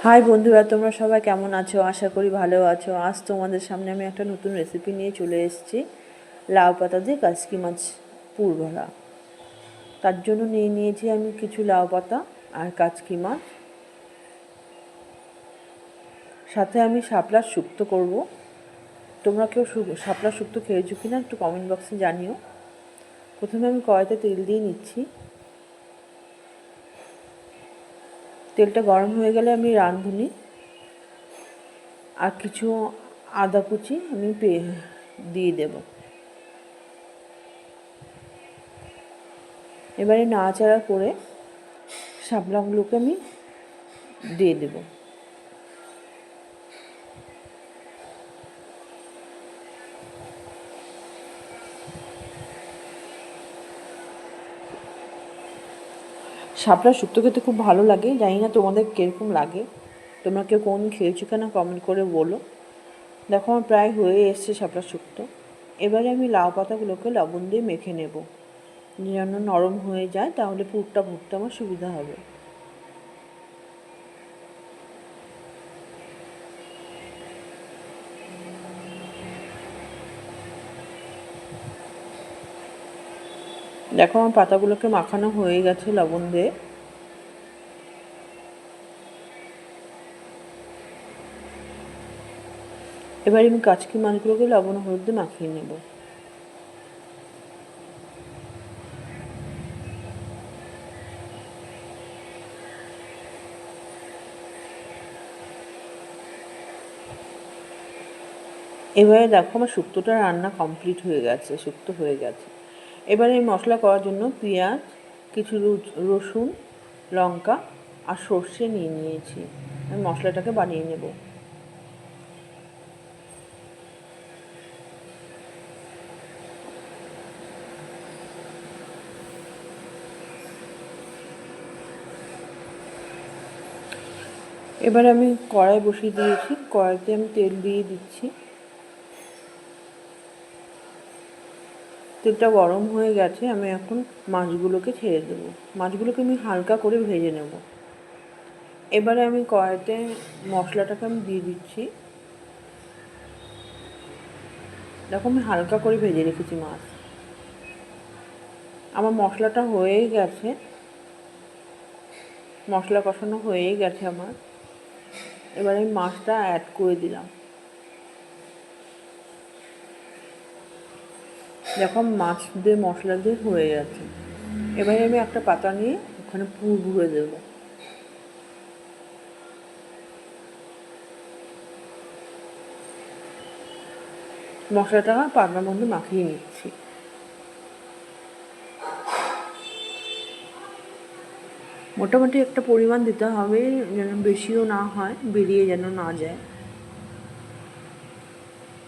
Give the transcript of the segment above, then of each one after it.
High বন্ধুরা, তোমরা সবাই কেমন আছো? আশা করি ভালো আছো। আজ তোমাদের সামনে আমি একটা নতুন রেসিপি নিয়ে চলে এসেছি। লাউ পাতা দিয়ে কাচকি মাছ পুর ভরা। তার জন্য নিয়ে নিয়েছি আমি কিছু লাউ পাতা আর কাচকি মাছ। সাথে আমি শাপলার শুক্তো করব। তোমরা কেউ শাপলার শুক্তো খেয়েছো কি না একটু কমেন্ট বক্সে জানিও। প্রথমে আমি কড়াইতে তেল দিয়ে নিচ্ছি। তেলটা গরম হয়ে গেলে আমি রাঁধুনি আর কিছু আদা কুচি আমি দিয়ে দেব। এবারে নাড়াচাড়া করে শাপলাগুলোকে আমি দিয়ে দেব। শাপলা শুক্তো খেতে খুব ভালো লাগে। জানি না তোমাদের কীরকম লাগে, তোমরা কেউ কোন খেয়েছো কেন কমেন্ট করে বলো। দেখো আমার প্রায় হয়ে এসছে শাপলা শুক্তো। এবারে আমি লাউ পাতাগুলোকে লবণ দিয়ে মেখে নেব যেন নরম হয়ে যায়, তাহলে পুরটা ভরতে আমার সুবিধা হবে। দেখো আমার পাতাগুলোকে মাখানো হয়ে গেছে লবণ দিয়ে। এবার আমি কাচকি মাছগুলোকে লবণ হলুদ দিয়ে মাখিয়ে নেব। এবারে দেখো আমার শুক্তোটা রান্না কমপ্লিট হয়ে গেছে, শুক্তো হয়ে গেছে। এবারে এই মশলা করার জন্য পেঁয়াজ, কিছু রসুন, লঙ্কা আর সর্ষে নিয়ে নিয়েছি। আমি মশলাটাকে বানিয়ে নেব। এবারে আমি কড়াই বসিয়ে দিয়েছি, কড়াইতে আমি তেল দিয়ে দিচ্ছি। তেলটা গরম হয়ে গেছে, আমি এখন মাছগুলোকে ছেড়ে দেবো। মাছগুলোকে আমি হালকা করে ভেজে নেব। এবারে আমি কড়াইতে মশলাটাকে আমি দিয়ে দিচ্ছি। দেখো আমি হালকা করে ভেজে রেখেছি মাছ। আমার মশলাটা হয়েই গেছে, মশলা কষানো হয়েই গেছে আমার। এবার আমি মাছটা অ্যাড করে দিলাম। দেখো মাছ দিয়ে মশলা দিয়ে হয়ে গেছে। এবারে আমি একটা পাতা নিয়ে ওখানে পুর ভরে দেবো। মশলাটা পাতার মধ্যে মাখিয়ে নিচ্ছি। মোটামুটি একটা পরিমাণ দিতে হবে, যেন বেশিও না হয়, বেরিয়ে যেন না যায়।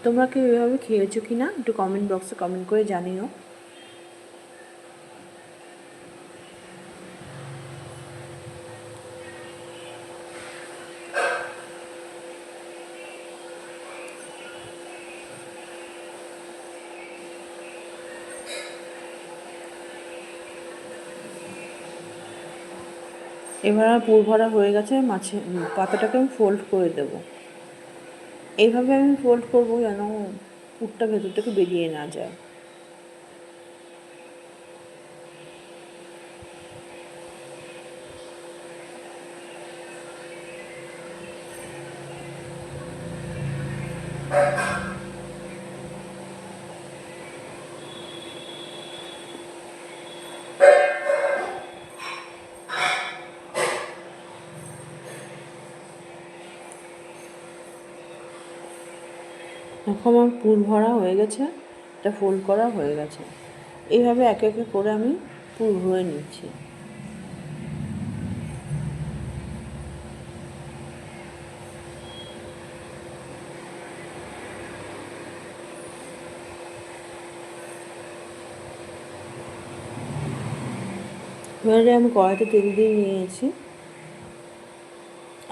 তোমরা কি এভাবে খেয়েছো কি না একটু কমেন্ট বক্সে কমেন্ট করে জানিও। এবার আমার পুর ভরা হয়ে গেছে। মাছের পাতাটাকে আমি ফোল্ড করে দেব। এইভাবে আমি ফোল্ড করবো যেন পুরটা ভেতর থেকে বেরিয়ে না যায়। এখন আমার পুর ভরা হয়ে গেছে, এটা ফোল্ড করা হয়ে গেছে। এইভাবে একে একে করে আমি পুর ভরে নিচ্ছি। এবারে আমি কড়াইতে তেল দিয়ে নিয়েছি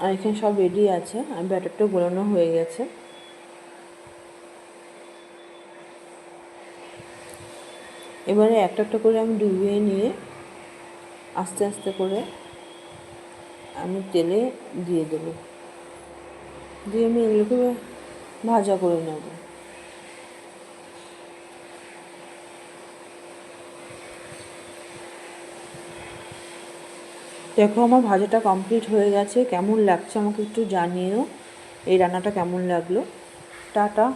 আর এখানে সব রেডি আছে। আর ব্যাটারটা গোলানো হয়ে গেছে। এবারে একটা একটা করে আমি ডুবিয়ে নিয়ে আস্তে আস্তে করে আমি তেলে দিয়ে দেবো। দিয়ে আমি এগুলোকে ভাজা করে নেব। দেখো আমার ভাজাটা কমপ্লিট হয়ে গেছে। কেমন লাগছে আমাকে একটু জানিও, এই রান্নাটা কেমন লাগলো। টাটা।